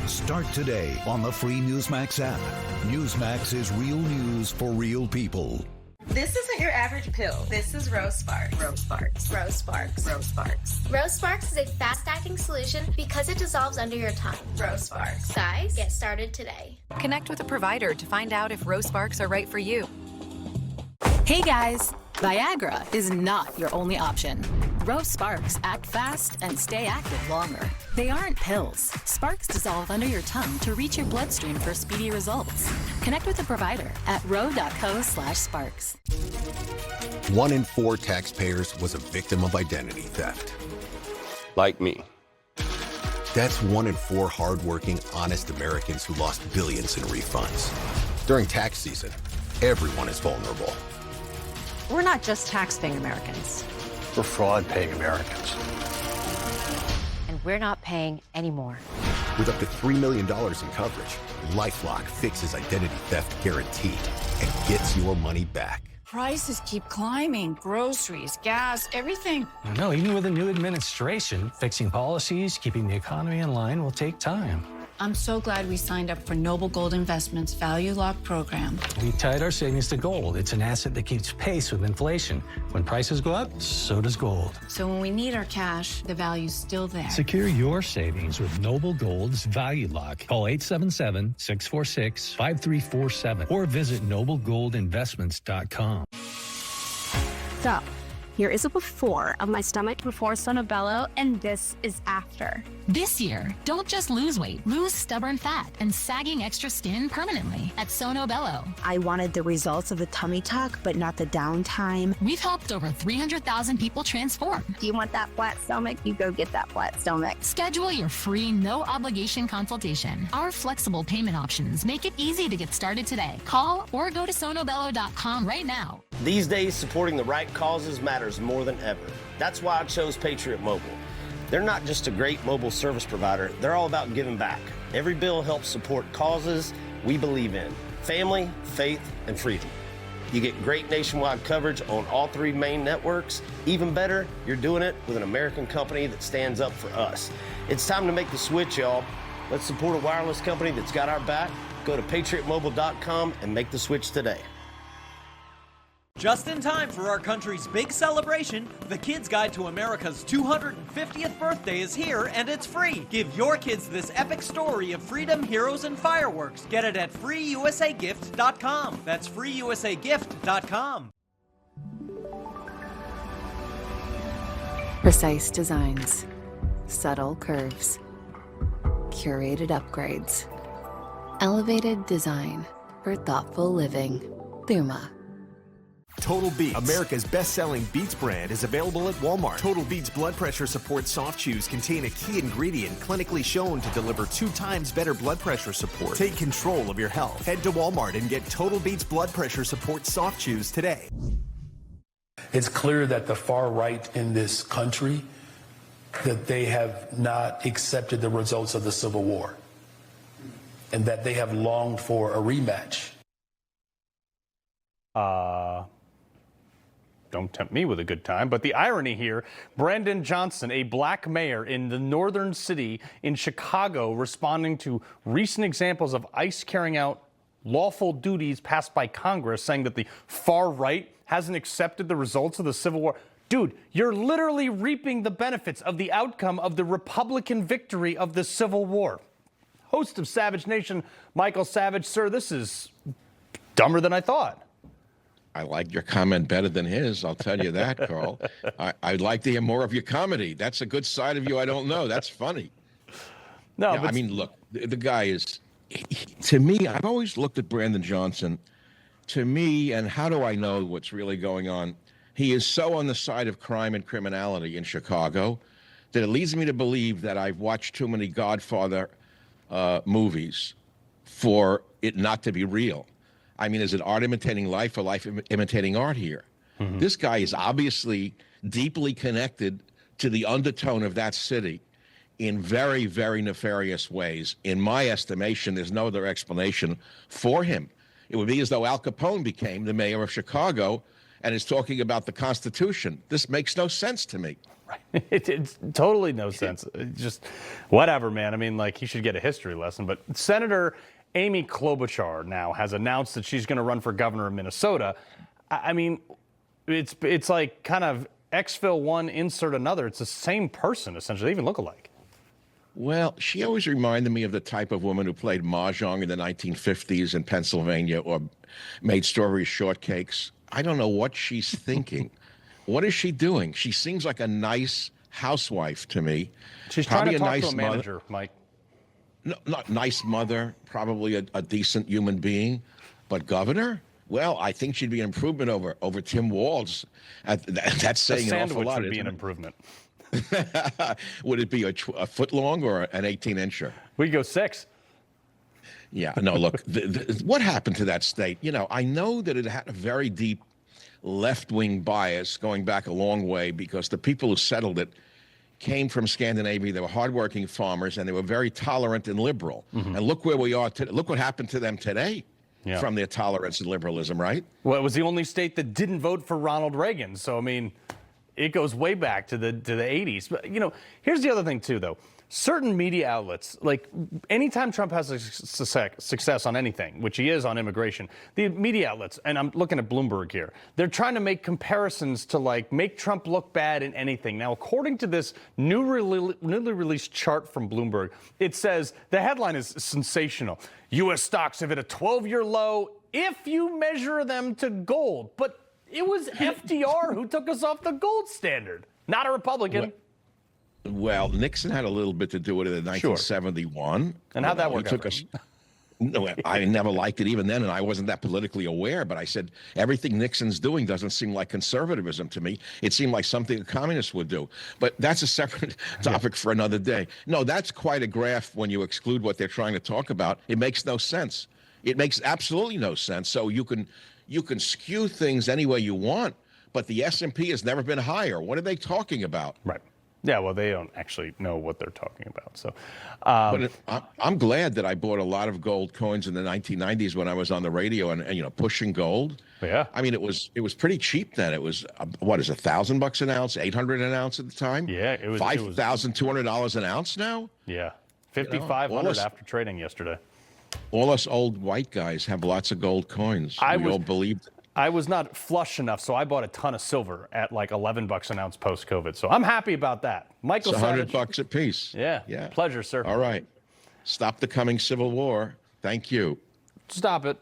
Start today on the free Newsmax app. Newsmax is real news for real people. This isn't your average pill. This is Rose Sparks. Rose Sparks. Rose Sparks. Rose Sparks. Rose Sparks is a fast-acting solution because it dissolves under your tongue. Rose Sparks. Guys, get started today. Connect with a provider to find out if Rose Sparks are right for you. Hey guys, Viagra is not your only option. Rose Sparks act fast and stay active longer. They aren't pills. Sparks dissolve under your tongue to reach your bloodstream for speedy results. Connect with a provider at ro.co/sparks. 1 in 4 taxpayers was a victim of identity theft. Like me. That's 1 in 4 hardworking, honest Americans who lost billions in refunds. During tax season, everyone is vulnerable. We're not just tax-paying Americans. We're fraud-paying Americans. And we're not paying anymore. With up to $3 million in coverage, LifeLock fixes identity theft guaranteed and gets your money back. Prices keep climbing. Groceries, gas, everything. I know, even with a new administration, fixing policies, keeping the economy in line will take time. I'm so glad we signed up for Noble Gold Investments Value Lock program. We tied our savings to gold. It's an asset that keeps pace with inflation. When prices go up, so does gold. So when we need our cash, the value's still there. Secure your savings with Noble Gold's Value Lock. Call 877-646-5347 or visit noblegoldinvestments.com. So, here is a before of my stomach before Sono Bello, and this is after. This year, don't just lose weight, lose stubborn fat and sagging extra skin permanently at Sono Bello. I wanted the results of a tummy tuck, but not the downtime. We've helped over 300,000 people transform. Do you want that flat stomach? You go get that flat stomach. Schedule your free, no-obligation consultation. Our flexible payment options make it easy to get started today. Call or go to sonobello.com right now. These days, supporting the right causes matters more than ever. That's why I chose Patriot Mobile. They're not just a great mobile service provider, they're all about giving back. Every bill helps support causes we believe in: family, faith, and freedom. You get great nationwide coverage on all 3 main networks. Even better, you're doing it with an American company that stands up for us. It's time to make the switch, y'all. Let's support a wireless company that's got our back. Go to patriotmobile.com and make the switch today. Just in time for our country's big celebration, the Kids Guide to America's 250th birthday is here, and it's free. Give your kids this epic story of freedom, heroes, and fireworks. Get it at freeusagift.com. That's freeusagift.com. Precise designs, subtle curves, curated upgrades, elevated design for thoughtful living. Puma. Total Beats, America's best-selling Beats brand, is available at Walmart. Total Beats blood pressure support soft chews contain a key ingredient clinically shown to deliver 2 times better blood pressure support. Take control of your health. Head to Walmart and get Total Beats blood pressure support soft chews today. It's clear that the far right in this country, that they have not accepted the results of the Civil War and that they have longed for a rematch. don't tempt me with a good time. But the irony here, Brandon Johnson, a black mayor in the northern city in Chicago, responding to recent examples of ICE carrying out lawful duties passed by Congress, saying that the far right hasn't accepted the results of the Civil War. Dude, you're literally reaping the benefits of the outcome of the Republican victory of the Civil War. Host of Savage Nation, Michael Savage. Sir, this is dumber than I thought. I like your comment better than his, I'll tell you that, Carl. I'd like to hear more of your comedy. That's a good side of you I don't know. That's funny. No, I mean, look, the guy is, to me, I've always looked at Brandon Johnson. To me, and how do I know what's really going on? He is so on the side of crime and criminality in Chicago that it leads me to believe that I've watched too many Godfather movies for it not to be real. I mean, is it art imitating life or life imitating art here? Mm-hmm. This guy is obviously deeply connected to the undertone of that city in very, very nefarious ways. In my estimation, there's no other explanation for him. It would be as though Al Capone became the mayor of Chicago and is talking about the Constitution. This makes no sense to me. Right. It's totally no sense. Just whatever, man. I mean, like, he should get a history lesson. But Senator Amy Klobuchar now has announced that she's going to run for governor of Minnesota. I mean, it's like kind of exfil one, insert another. It's the same person, essentially. They even look alike. Well, she always reminded me of the type of woman who played mahjong in the 1950s in Pennsylvania or made strawberry shortcakes. I don't know what she's thinking. What is she doing? She seems like a nice housewife to me. She's probably trying to talk to a manager, mother. Mike. No, not nice mother, probably a decent human being, but governor? Well, I think she'd be an improvement over Tim Walz. That's saying an awful lot. Would be an improvement. Would it be a foot long or an 18-incher? We'd go 6. Yeah, no, look, what happened to that state? You know, I know that it had a very deep left-wing bias going back a long way because the people who settled it came from Scandinavia. They were hardworking farmers, and they were very tolerant and liberal. Mm-hmm. And look where we are today. Look what happened to them today from their tolerance and liberalism, right? Well, it was the only state that didn't vote for Ronald Reagan. So, I mean, it goes way back to the 80s. But, you know, here's the other thing, too, though. Certain media outlets, like anytime Trump has a success on anything, which he is on immigration, the media outlets, and I'm looking at Bloomberg here, they're trying to make comparisons to like make Trump look bad in anything. Now, according to this newly released chart from Bloomberg, it says the headline is sensational. U.S. stocks have hit a 12-year low if you measure them to gold. But it was FDR who took us off the gold standard, not a Republican. Well, Nixon had a little bit to do with it in 1971. Sure. And how'd that work? No, I never liked it even then, and I wasn't that politically aware. But I said everything Nixon's doing doesn't seem like conservatism to me. It seemed like something a communist would do. But that's a separate topic for another day. No, that's quite a graph when you exclude what they're trying to talk about. It makes no sense. It makes absolutely no sense. So you can skew things any way you want, but the S&P has never been higher. What are they talking about? Right. Yeah, well, they don't actually know what they're talking about. So, but I'm glad that I bought a lot of gold coins in the 1990s when I was on the radio and you know, pushing gold. Yeah. I mean, it was pretty cheap then. It was what is $1,000 an ounce, $800 an ounce at the time. Yeah, it was $5,200 an ounce now. Yeah, $5,500 after trading yesterday. All us old white guys have lots of gold coins. We all believed it. I was not flush enough, so I bought a ton of silver at like $11 an ounce post-COVID. So I'm happy about that. Michael Savage. $100 a piece. Yeah. Pleasure, sir. All right. Stop the coming civil war. Thank you. Stop it.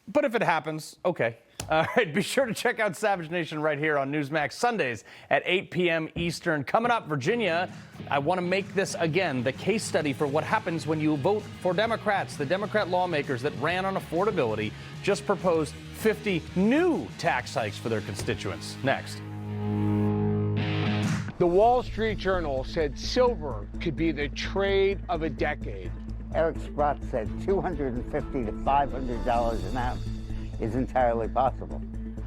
But if it happens, okay. All right, be sure to check out Savage Nation right here on Newsmax Sundays at 8 p.m. Eastern. Coming up, Virginia, I want to make this again the case study for what happens when you vote for Democrats. The Democrat lawmakers that ran on affordability just proposed 50 new tax hikes for their constituents. Next. The Wall Street Journal said silver could be the trade of a decade. Eric Sprott said $250 to $500 an ounce is entirely possible.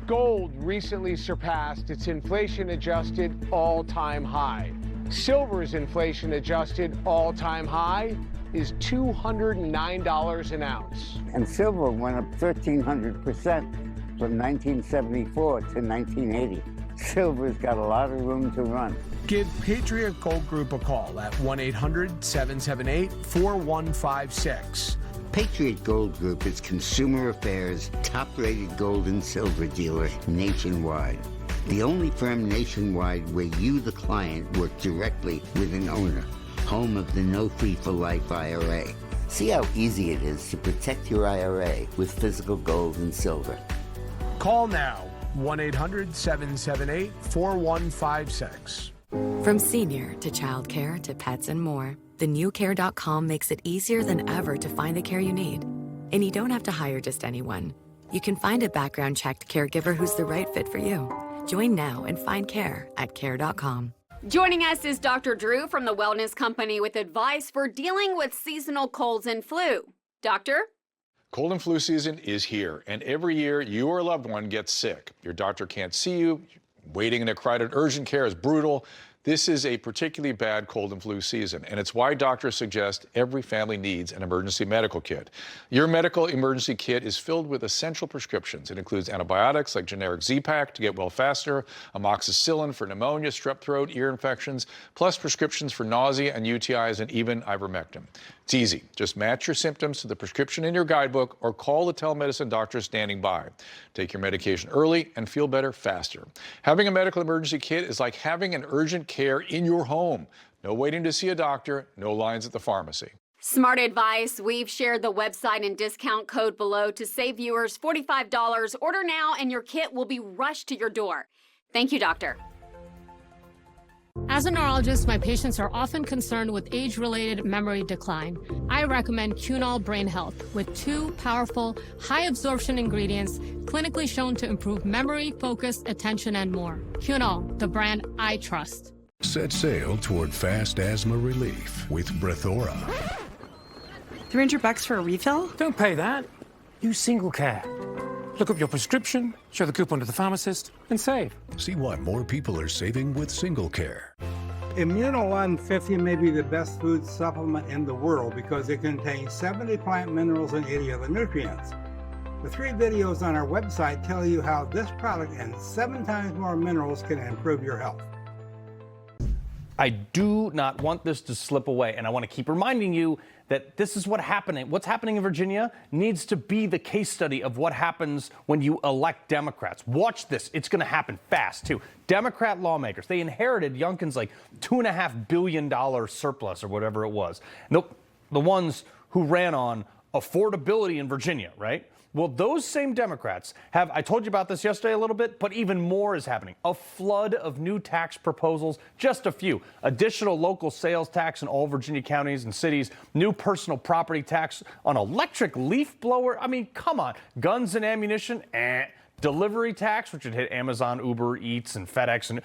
Gold recently surpassed its inflation-adjusted all-time high. Silver's inflation-adjusted all-time high is $209 an ounce. And silver went up 1,300% from 1974 to 1980. Silver's got a lot of room to run. Give Patriot Gold Group a call at 1-800-778-4156. Patriot Gold Group is Consumer Affairs' top-rated gold and silver dealer nationwide. The only firm nationwide where you, the client, work directly with an owner. Home of the No Fee for Life IRA. See how easy it is to protect your IRA with physical gold and silver. Call now, 1-800-778-4156. From senior to childcare to pets and more, the new Care.com makes it easier than ever to find the care you need. And you don't have to hire just anyone. You can find a background-checked caregiver who's the right fit for you. Join now and find care at Care.com. Joining us is Dr. Drew from the Wellness Company with advice for dealing with seasonal colds and flu. Doctor? Cold and flu season is here, and every year you or a loved one gets sick. Your doctor can't see you. Waiting in a crowded urgent care is brutal. This is a particularly bad cold and flu season, and it's why doctors suggest every family needs an emergency medical kit. Your medical emergency kit is filled with essential prescriptions. It includes antibiotics like generic Z-Pak to get well faster, amoxicillin for pneumonia, strep throat, ear infections, plus prescriptions for nausea and UTIs, and even ivermectin. It's easy. Just match your symptoms to the prescription in your guidebook or call the telemedicine doctor standing by. Take your medication early and feel better faster. Having a medical emergency kit is like having an urgent care in your home. No waiting to see a doctor, no lines at the pharmacy. Smart advice. We've shared the website and discount code below to save viewers $45. Order now and your kit will be rushed to your door. Thank you, doctor. As a neurologist, my patients are often concerned with age-related memory decline. I recommend Cunol Brain Health with 2 powerful, high-absorption ingredients clinically shown to improve memory, focus, attention, and more. Cunol, the brand I trust. Set sail toward fast asthma relief with Breathora. $300 for a refill? Don't pay that. Use Single Care. Look up your prescription, show the coupon to the pharmacist, and save. See what more people are saving with Single Care. Immuno 150 may be the best food supplement in the world because it contains 70 plant minerals and 80 other nutrients. The 3 videos on our website tell you how this product and 7 times more minerals can improve your health. I do not want this to slip away, and I want to keep reminding you that this is what's happening in Virginia needs to be the case study of what happens when you elect Democrats. Watch this. It's going to happen fast, too. Democrat lawmakers, they inherited Youngkin's like $2.5 billion surplus or whatever it was. The ones who ran on affordability in Virginia, right? Well, those same Democrats have, I told you about this yesterday a little bit, but even more is happening. A flood of new tax proposals, just a few. Additional local sales tax in all Virginia counties and cities, new personal property tax on electric leaf blower. I mean, come on. Guns and ammunition, Delivery tax, which would hit Amazon, Uber Eats, and FedEx, and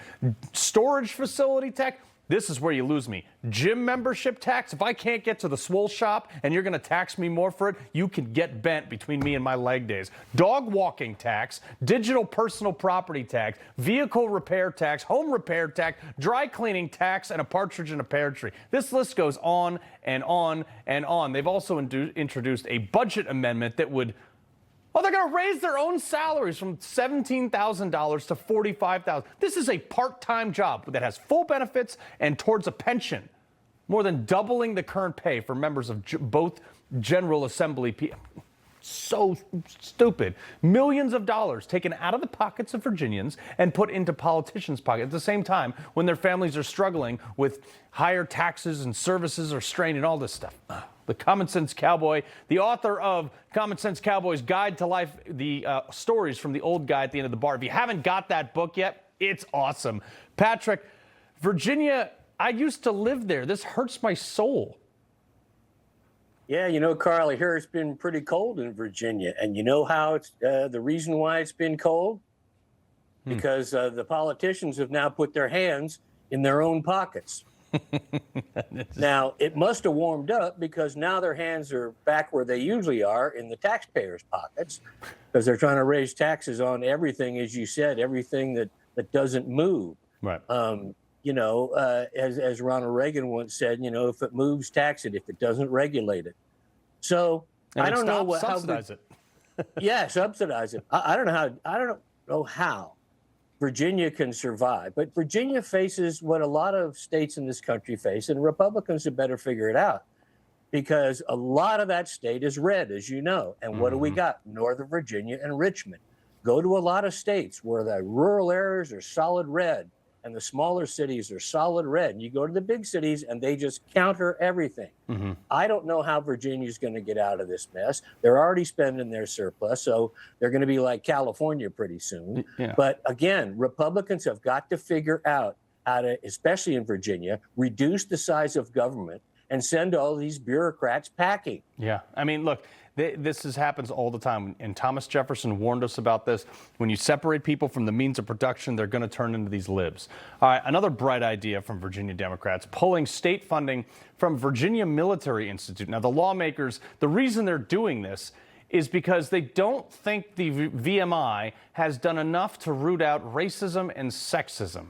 storage facility tax. This is where you lose me. Gym membership tax. If I can't get to the swole shop and you're going to tax me more for it, you can get bent between me and my leg days. Dog walking tax, digital personal property tax, vehicle repair tax, home repair tax, dry cleaning tax, and a partridge in a pear tree. This list goes on and on and on. They've also introduced a budget amendment that would they're going to raise their own salaries from $17,000 to $45,000. This is a part-time job that has full benefits and towards a pension, more than doubling the current pay for members of both General Assembly. So stupid. Millions of dollars taken out of the pockets of Virginians and put into politicians' pockets at the same time when their families are struggling with higher taxes and services are strained and all this stuff. The Common Sense Cowboy, the author of Common Sense Cowboy's Guide to Life, the stories from the old guy at the end of the bar. If you haven't got that book yet, it's awesome. Patrick, Virginia, I used to live there. This hurts my soul. Yeah, you know, Carl, I hear it's been pretty cold in Virginia. And you know how it's the reason why it's been cold? Because the politicians have now put their hands in their own pockets. Now, it must have warmed up because now their hands are back where they usually are in the taxpayers' pockets because they're trying to raise taxes on everything, as you said, everything that doesn't move. Right. You know, as Ronald Reagan once said, you know, if it moves, tax it. If it doesn't, regulate it. So and I don't know subsidize it. Yeah, subsidize it. I don't know how Virginia can survive, but Virginia faces what a lot of states in this country face, and Republicans had better figure it out, because a lot of that state is red, as you know. And what do we got? Northern Virginia and Richmond. Go to a lot of states where the rural areas are solid red and the smaller cities are solid red. And you go to the big cities and they just counter everything. I don't know how Virginia's going to get out of this mess. They're already spending their surplus, so they're going to be like California pretty soon. Yeah. But again, Republicans have got to figure out how to, especially in Virginia, reduce the size of government and send all these bureaucrats packing. Yeah, I mean, look, happens all the time, and Thomas Jefferson warned us about this. When you separate people from the means of production, they're going to turn into these libs. All right, another bright idea from Virginia Democrats, pulling state funding from Virginia Military Institute. Now, the lawmakers, the reason they're doing this is because they don't think the VMI has done enough to root out racism and sexism.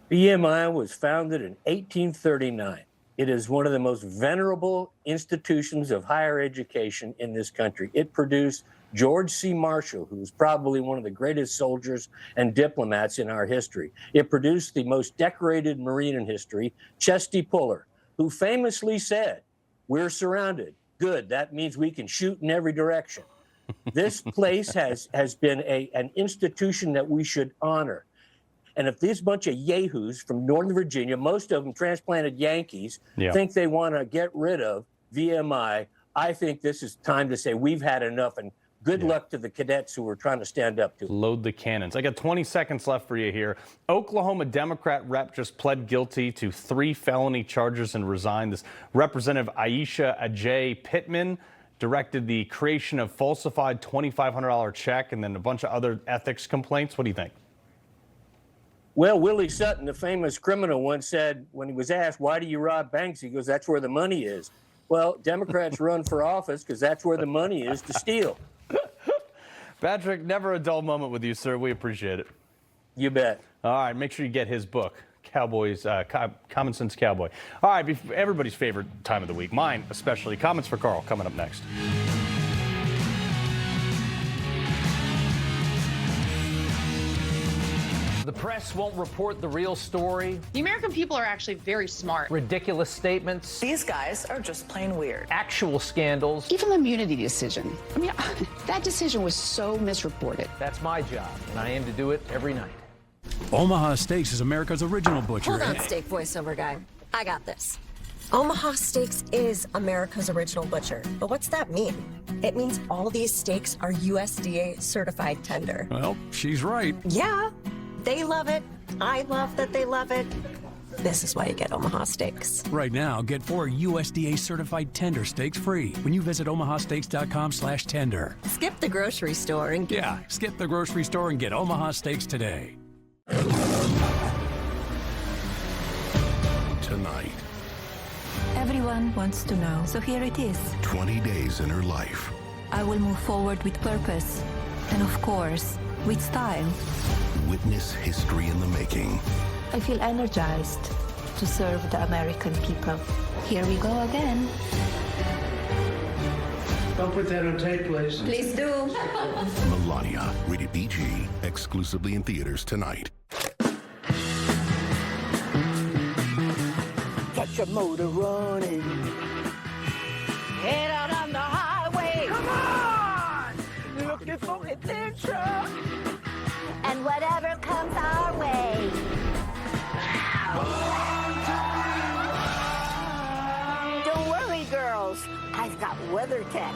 VMI was founded in 1839. It is one of the most venerable institutions of higher education in this country. It produced George C. Marshall, who's probably one of the greatest soldiers and diplomats in our history. It produced the most decorated Marine in history, Chesty Puller, who famously said, "We're surrounded. Good, that means we can shoot in every direction." This place has been an institution that we should honor. And if this bunch of yahoos from Northern Virginia, most of them transplanted Yankees, think they want to get rid of VMI, I think this is time to say we've had enough, and good luck to the cadets who are trying to stand up to it. Load the cannons. I got 20 seconds left for you here. Oklahoma Democrat rep just pled guilty to 3 felony charges and resigned. This Representative Aisha Ajay Pittman directed the creation of falsified $2,500 check and then a bunch of other ethics complaints. What do you think? Well, Willie Sutton, the famous criminal, once said when he was asked, "Why do you rob banks?" He goes, "That's where the money is." Well, Democrats run for office because that's where the money is to steal. Patrick, never a dull moment with you, sir. We appreciate it. You bet. All right, make sure you get his book, Cowboys, Common Sense Cowboy. All right, everybody's favorite time of the week, mine especially. Comments for Carl coming up next. The press won't report the real story. The American people are actually very smart. Ridiculous statements. These guys are just plain weird. Actual scandals. Even the immunity decision. I mean, that decision was so misreported. That's my job, and I aim to do it every night. Omaha Steaks is America's original butcher. Hold on, steak voiceover guy. I got this. Omaha Steaks is America's original butcher. But what's that mean? It means all these steaks are USDA certified tender. Well, she's right. Yeah. They love it. I love that they love it. This is why you get Omaha Steaks. Right now, get 4 USDA certified tender steaks free when you visit omahasteaks.com/tender. Skip the grocery store and skip the grocery store and get Omaha Steaks today. Tonight, everyone wants to know, so here it is. 20 days in her life. I will move forward with purpose and, of course, with style. Witness history in the making. I feel energized to serve the American people. Here we go again. Don't put that on tape, please. Please do. Melania, rated PG, exclusively in theaters tonight. Get your motor running. Head out on the highway. Come on! Looking for adventure. And whatever comes our way. Don't worry, girls. I've got WeatherTech.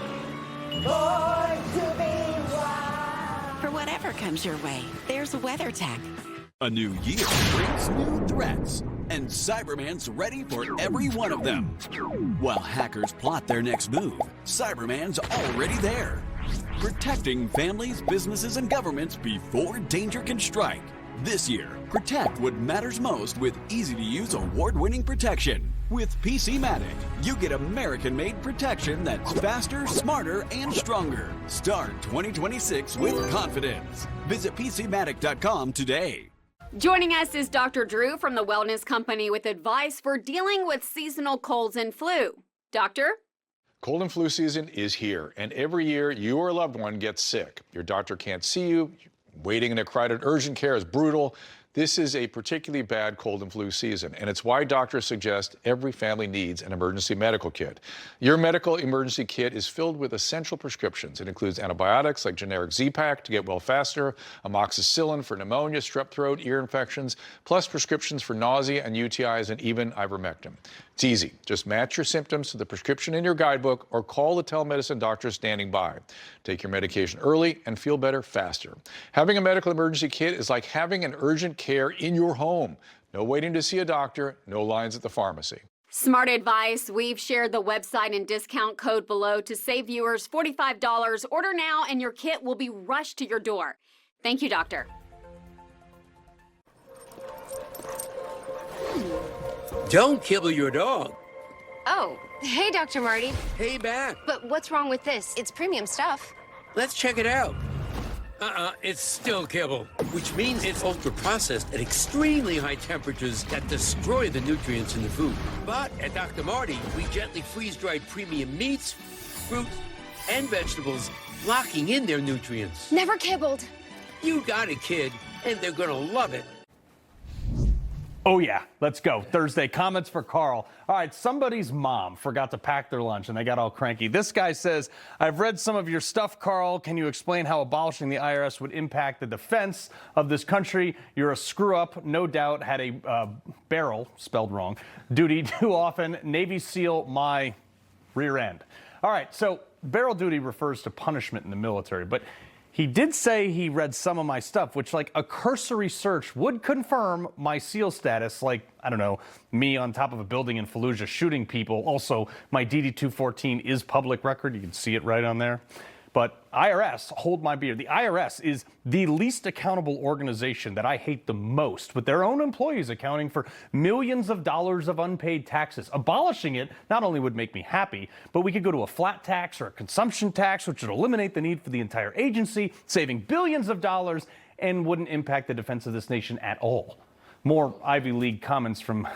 Born to be wild. For whatever comes your way, there's WeatherTech. A new year brings new threats, and Cyberman's ready for every one of them. While hackers plot their next move, Cyberman's already there, protecting families, businesses, and governments before danger can strike. This year, protect what matters most with easy-to-use, award-winning protection. With PCmatic, you get American-made protection that's faster, smarter, and stronger. Start 2026 with confidence. Visit PCmatic.com today. Joining us is Dr. Drew from the Wellness Company with advice for dealing with seasonal colds and flu. Doctor? Cold and flu season is here, and every year you or a loved one gets sick. Your doctor can't see you. Waiting in a crowded urgent care is brutal. This is a particularly bad cold and flu season, and it's why doctors suggest every family needs an emergency medical kit. Your medical emergency kit is filled with essential prescriptions. It includes antibiotics like generic Z-Pak to get well faster, amoxicillin for pneumonia, strep throat, ear infections, plus prescriptions for nausea and UTIs, and even ivermectin. It's easy. Just match your symptoms to the prescription in your guidebook or call the telemedicine doctor standing by. Take your medication early and feel better faster. Having a medical emergency kit is like having an urgent care in your home. No waiting to see a doctor, no lines at the pharmacy. Smart advice. We've shared the website and discount code below to save viewers $45. Order now and your kit will be rushed to your door. Thank you, doctor. Don't kibble your dog. Oh, hey, Dr. Marty. Hey, back. But what's wrong with this? It's premium stuff. Let's check it out. It's still kibble, which means it's ultra-processed at extremely high temperatures that destroy the nutrients in the food. But at Dr. Marty, we gently freeze-dried premium meats, fruit, and vegetables, locking in their nutrients. Never kibbled. You got it, kid, and they're gonna love it. Oh, yeah, let's go. Thursday, comments for Carl. All right, somebody's mom forgot to pack their lunch and they got all cranky. This guy says, I've read some of your stuff, Carl. Can you explain how abolishing the IRS would impact the defense of this country? You're a screw up, no doubt, had a barrel, spelled wrong, duty too often. Navy SEAL, my rear end. All right, so barrel duty refers to punishment in the military, but he did say he read some of my stuff, which, like, a cursory search would confirm my SEAL status, like, I don't know, me on top of a building in Fallujah shooting people. Also, my DD-214 is public record. You can see it right on there. But IRS, hold my beer. The IRS is the least accountable organization that I hate the most, with their own employees accounting for millions of dollars of unpaid taxes. Abolishing it not only would make me happy, but we could go to a flat tax or a consumption tax, which would eliminate the need for the entire agency, saving billions of dollars, and wouldn't impact the defense of this nation at all. More Ivy League comments from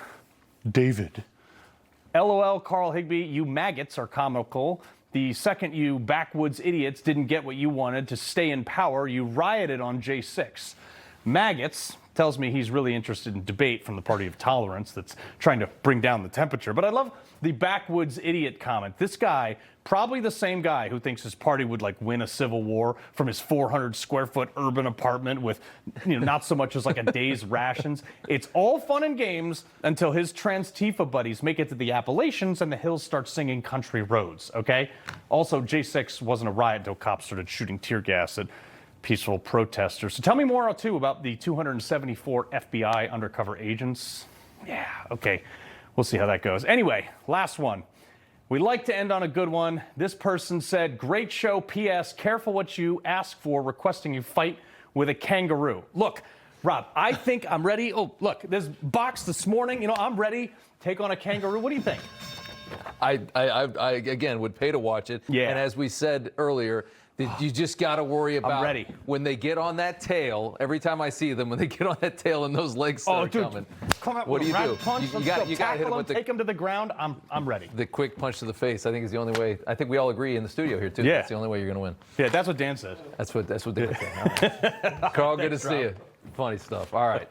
David. LOL, Carl Higbie, you maggots are comical. The second you backwoods idiots didn't get what you wanted to stay in power, you rioted on J6. Maggots tells me he's really interested in debate from the Party of Tolerance that's trying to bring down the temperature. But I love the backwoods idiot comment. This guy, probably the same guy who thinks his party would, like, win a civil war from his 400 square foot urban apartment with, not so much as like a day's rations. It's all fun and games until his trans-Tifa buddies make it to the Appalachians and the hills start singing Country Roads, okay? Also, J6 wasn't a riot until cops started shooting tear gas at peaceful protesters. So tell me more, too, about the 274 FBI undercover agents. Yeah, okay. We'll see how that goes. Anyway, last one. We like to end on a good one. This person said, great show, P.S. Careful what you ask for, requesting you fight with a kangaroo. Look, Rob, I think I'm ready. Oh, look, this box this morning, I'm ready to take on a kangaroo. What do you think? I again, would pay to watch it. Yeah. And as we said earlier, you just got to worry about ready. When they get on that tail. Every time I see them, when they get on that tail and those legs start coming. What do you do? You got to hit them with take them to the ground. I'm ready. The quick punch to the face, I think, is the only way. I think we all agree in the studio here too. Yeah. That's the only way you're going to win. Yeah, that's what Dan said. That's what Dan said. All right. Carl, good to see you. Funny stuff. All right.